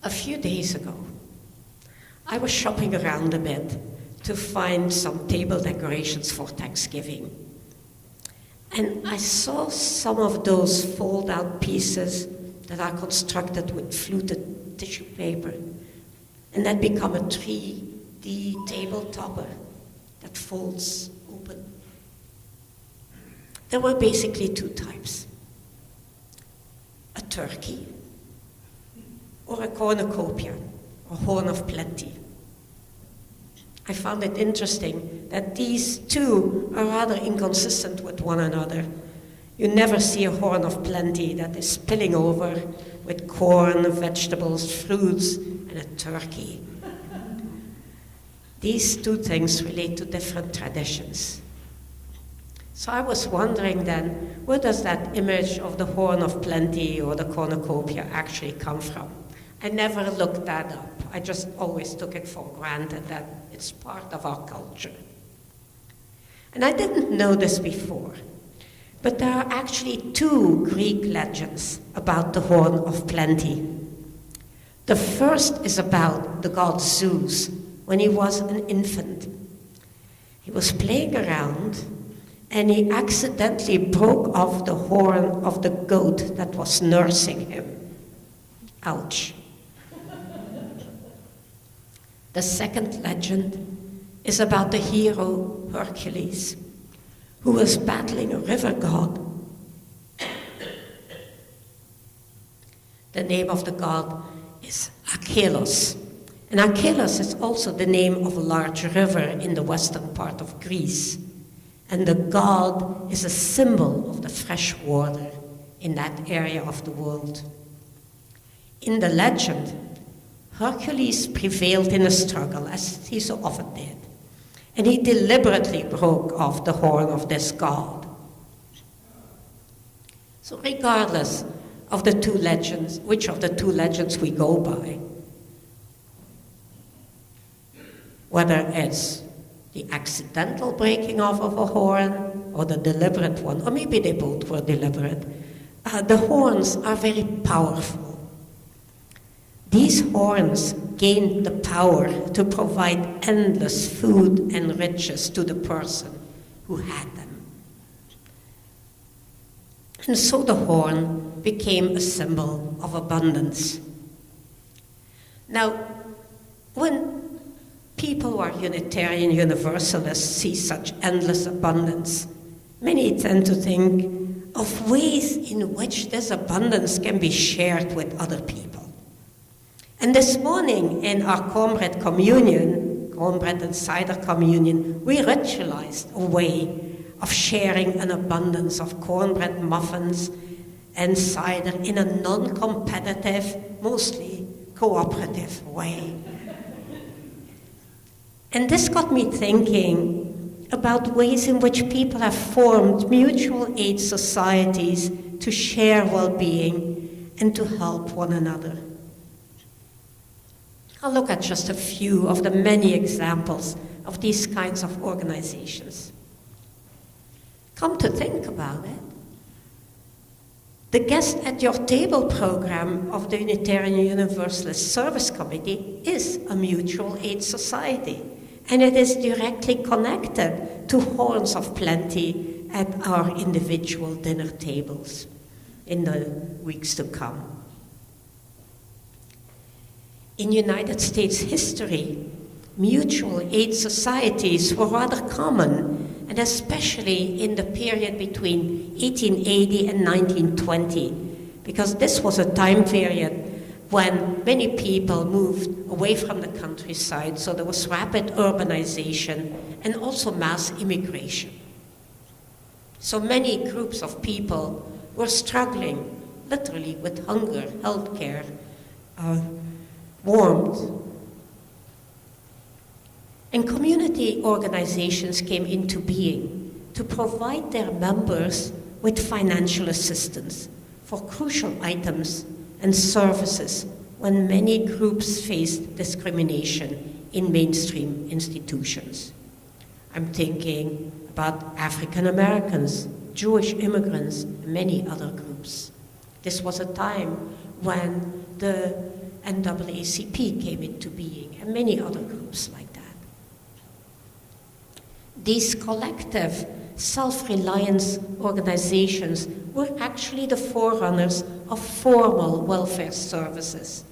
A few days ago, I was shopping around a bit to find some table decorations for Thanksgiving. And I saw some of those fold-out pieces that are constructed with fluted tissue paper and that become a 3D table topper that folds open. There were basically two types: a turkey or a cornucopia, or horn of plenty. I found it interesting that these two are rather inconsistent with one another. You never see a horn of plenty that is spilling over with corn, vegetables, fruits, and a turkey. These two things relate to different traditions. So I was wondering then, where does that image of the horn of plenty or the cornucopia actually come from? I never looked that up. I just always took it for granted that it's part of our culture. And I didn't know this before, but there are actually two Greek legends about the horn of plenty. The first is about the god Zeus when he was an infant. He was playing around and he accidentally broke off the horn of the goat that was nursing him. Ouch. The second legend is about the hero Hercules, who was battling a river god. The name of the god is Achelos, and Achelos is also the name of a large river in the western part of Greece. And the god is a symbol of the fresh water in that area of the world. In the legend, Hercules prevailed in a struggle, as he so often did, and he deliberately broke off the horn of this god. So regardless of the two legends, which of the two legends we go by, whether it's the accidental breaking off of a horn or the deliberate one, or maybe they both were deliberate, the horns are very powerful. These horns gained the power to provide endless food and riches to the person who had them. And so the horn became a symbol of abundance. Now, when people who are Unitarian Universalists see such endless abundance, many tend to think of ways in which this abundance can be shared with other people. And this morning in our Cornbread Communion, Cornbread and Cider Communion, we ritualized a way of sharing an abundance of cornbread muffins and cider in a non-competitive, mostly cooperative way. And this got me thinking about ways in which people have formed mutual aid societies to share well-being and to help one another. I'll look at just a few of the many examples of these kinds of organizations. Come to think about it, the Guest at Your Table program of the Unitarian Universalist Service Committee is a mutual aid society, and it is directly connected to horns of plenty at our individual dinner tables in the weeks to come. In United States history, mutual aid societies were rather common, and especially in the period between 1880 and 1920, because this was a time period when many people moved away from the countryside, so there was rapid urbanization and also mass immigration. So many groups of people were struggling, literally, with hunger, healthcare, warmth. And community organizations came into being to provide their members with financial assistance for crucial items and services when many groups faced discrimination in mainstream institutions. I'm thinking about African Americans, Jewish immigrants, and many other groups. This was a time when the NAACP came into being, and many other groups like that. These collective self-reliance organizations were actually the forerunners of formal welfare services.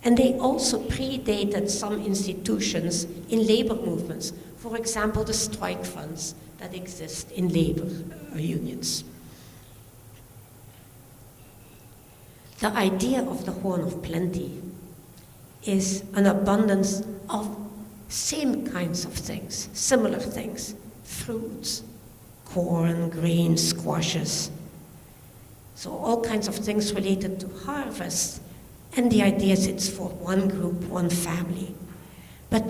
And they also predated some institutions in labor movements, for example, the strike funds that exist in labor unions. The idea of the Horn of Plenty is an abundance of same kinds of things, similar things, fruits, corn, grains, squashes. So all kinds of things related to harvest. And the idea is it's for one group, one family. But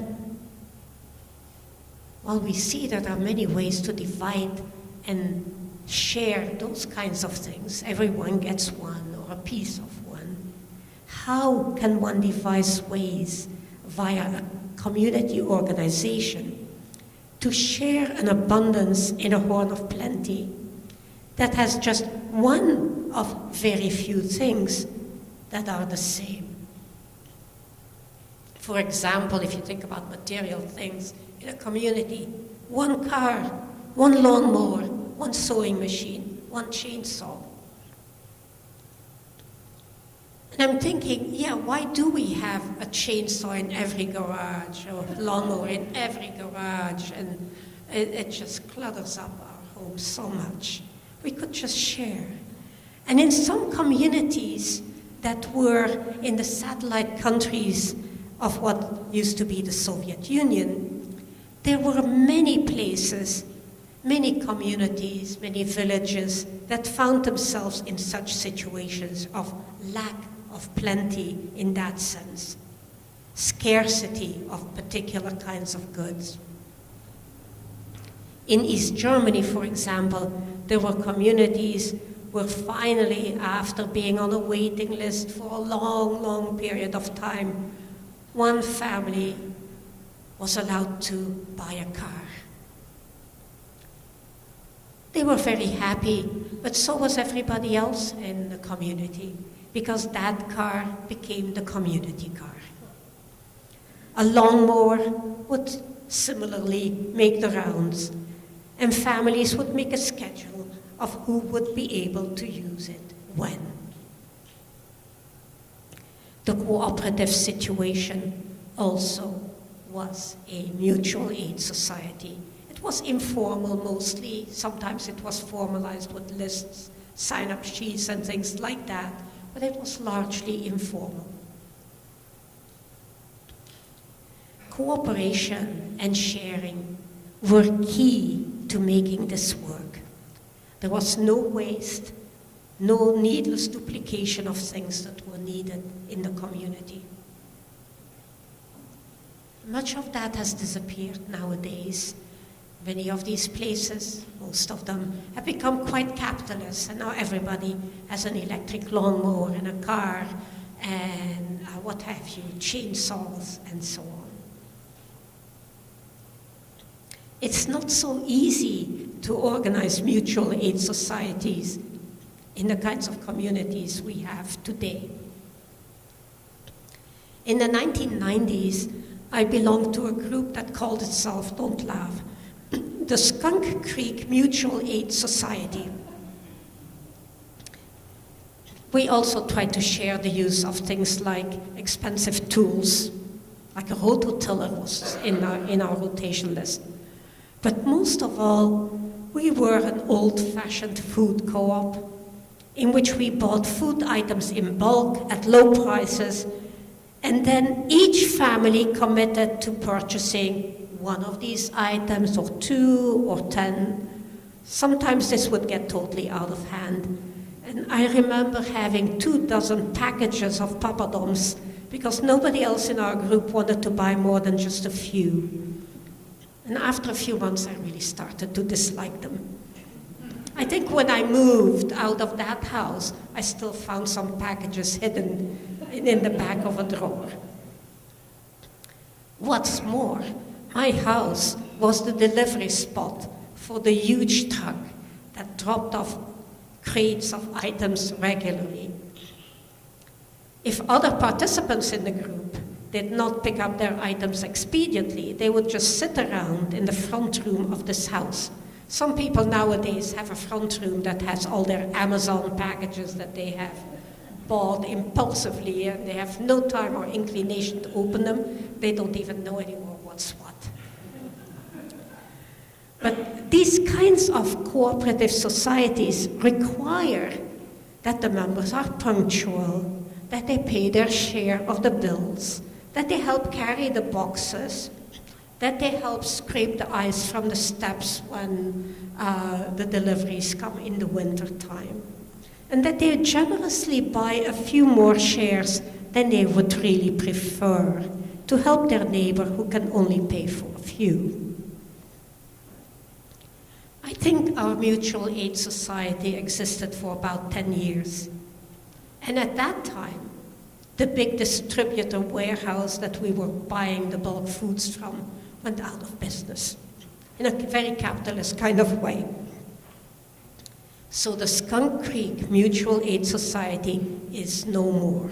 while we see that there are many ways to divide and share those kinds of things, everyone gets one or a piece of one, how can one devise ways via a community organization to share an abundance in a Horn of Plenty that has just one of very few things that are the same? For example, if you think about material things in a community, one car, one lawnmower, one sewing machine, one chainsaw. And I'm thinking, yeah, why do we have a chainsaw in every garage or lawnmower in every garage? And it just clutters up our homes so much. We could just share. And in some communities that were in the satellite countries of what used to be the Soviet Union, there were many places, many communities, many villages that found themselves in such situations of lack of plenty in that sense, scarcity of particular kinds of goods. In East Germany, for example, there were communities where finally, after being on a waiting list for a long, long period of time, one family was allowed to buy a car. They were very happy, but so was everybody else in the community, because that car became the community car. A lawnmower would similarly make the rounds, and families would make a schedule of who would be able to use it when. The cooperative situation also was a mutual aid society. It was informal mostly. Sometimes it was formalized with lists, sign-up sheets and things like that, but it was largely informal. Cooperation and sharing were key to making this work. There was no waste, no needless duplication of things that were needed in the community. Much of that has disappeared nowadays. Many of these places, most of them, have become quite capitalist, and now everybody has an electric lawnmower and a car and what have you, chainsaws and so on. It's not so easy to organize mutual aid societies in the kinds of communities we have today. In the 1990s, I belonged to a group that called itself, don't laugh, the Skunk Creek Mutual Aid Society. We also tried to share the use of things like expensive tools, like a rototiller was in our rotation list. But most of all, we were an old-fashioned food co-op in which we bought food items in bulk at low prices, and then each family committed to purchasing one of these items, or 2 or 10. Sometimes this would get totally out of hand. And I remember having 24 packages of papadoms because nobody else in our group wanted to buy more than just a few. And after a few months, I really started to dislike them. I think when I moved out of that house, I still found some packages hidden in the back of a drawer. What's more, my house was the delivery spot for the huge truck that dropped off crates of items regularly. if other participants in the group did not pick up their items expediently, they would just sit around in the front room of this house. Some people nowadays have a front room that has all their Amazon packages that they have bought impulsively, and they have no time or inclination to open them. They don't even know anymore what's what. But these kinds of cooperative societies require that the members are punctual, that they pay their share of the bills, that they help carry the boxes, that they help scrape the ice from the steps when the deliveries come in the winter time, and that they generously buy a few more shares than they would really prefer to help their neighbor who can only pay for a few. I think our mutual aid society existed for about 10 years. And at that time, the big distributor warehouse that we were buying the bulk foods from went out of business in a very capitalist kind of way. So the Skunk Creek Mutual Aid Society is no more.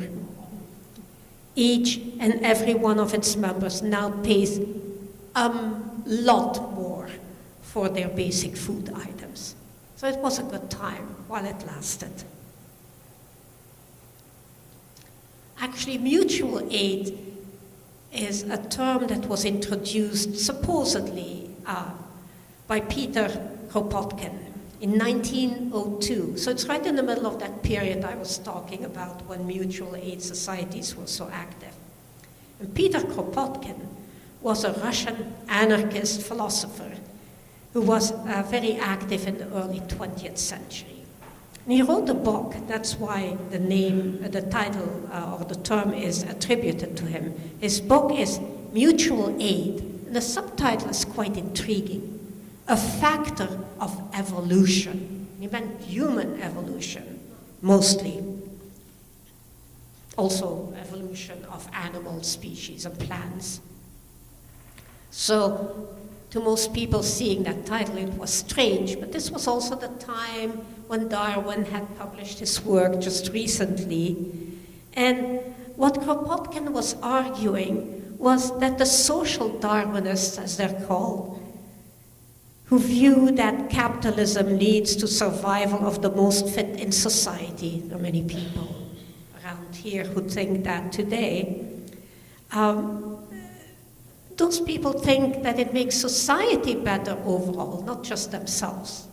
Each and every one of its members now pays a lot more for their basic food items. So it was a good time while it lasted. Actually, mutual aid is a term that was introduced supposedly by Peter Kropotkin in 1902. So it's right in the middle of that period I was talking about when mutual aid societies were so active. And Peter Kropotkin was a Russian anarchist philosopher who was very active in the early 20th century. And he wrote a book, that's why the name, the title or the term is attributed to him. His book is Mutual Aid, and the subtitle is quite intriguing. A Factor of Evolution. He meant human evolution, mostly. Also evolution of animal species and plants. So, to most people seeing that title, it was strange, but this was also the time when Darwin had published his work just recently. And what Kropotkin was arguing was that the social Darwinists, as they're called, who view that capitalism leads to survival of the most fit in society, there are many people around here who think that today, those people think that it makes society better overall, not just themselves.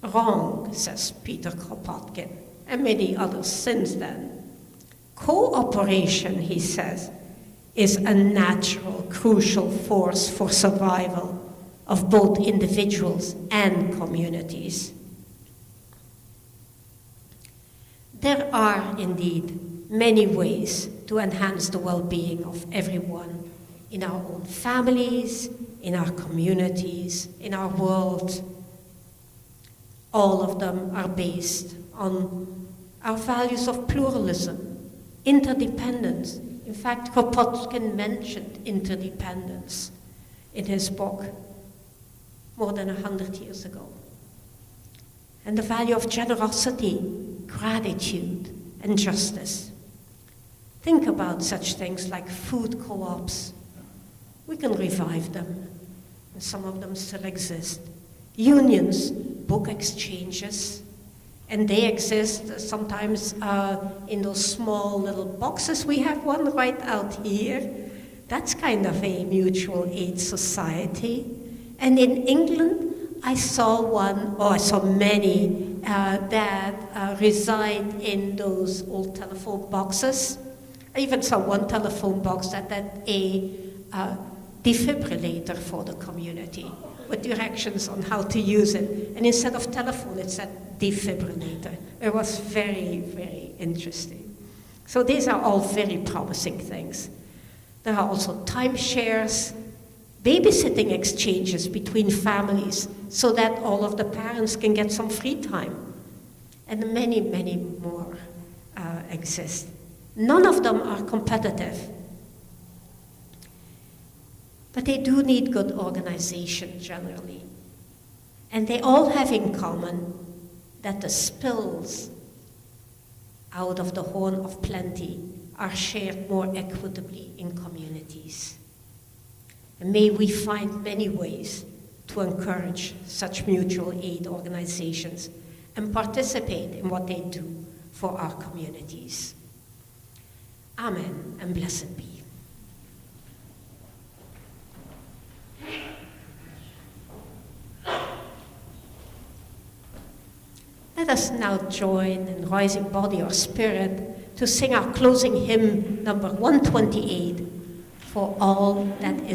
Wrong, says Peter Kropotkin, and many others since then. Cooperation, he says, is a natural, crucial force for survival of both individuals and communities. There are indeed many ways to enhance the well-being of everyone in our own families, in our communities, in our world. All of them are based on our values of pluralism, interdependence. In fact, Kropotkin mentioned interdependence in his book more than 100 years ago. And the value of generosity, gratitude, and justice. Think about such things like food co-ops. We can revive them, and some of them still exist. Unions, book exchanges, and they exist sometimes in those small little boxes. We have one right out here. That's kind of a mutual aid society. And in England, I saw many that reside in those old telephone boxes. I even saw one telephone box that had a defibrillator for the community with directions on how to use it. And instead of telephone, it said defibrillator. It was very, very interesting. So these are all very promising things. There are also timeshares, babysitting exchanges between families so that all of the parents can get some free time. And many, many more exist. None of them are competitive. But they do need good organization generally. And they all have in common that the spills out of the horn of plenty are shared more equitably in communities. And may we find many ways to encourage such mutual aid organizations and participate in what they do for our communities. Amen, and blessed be. Let us now join in rising body or spirit to sing our closing hymn, number 128, For All That Is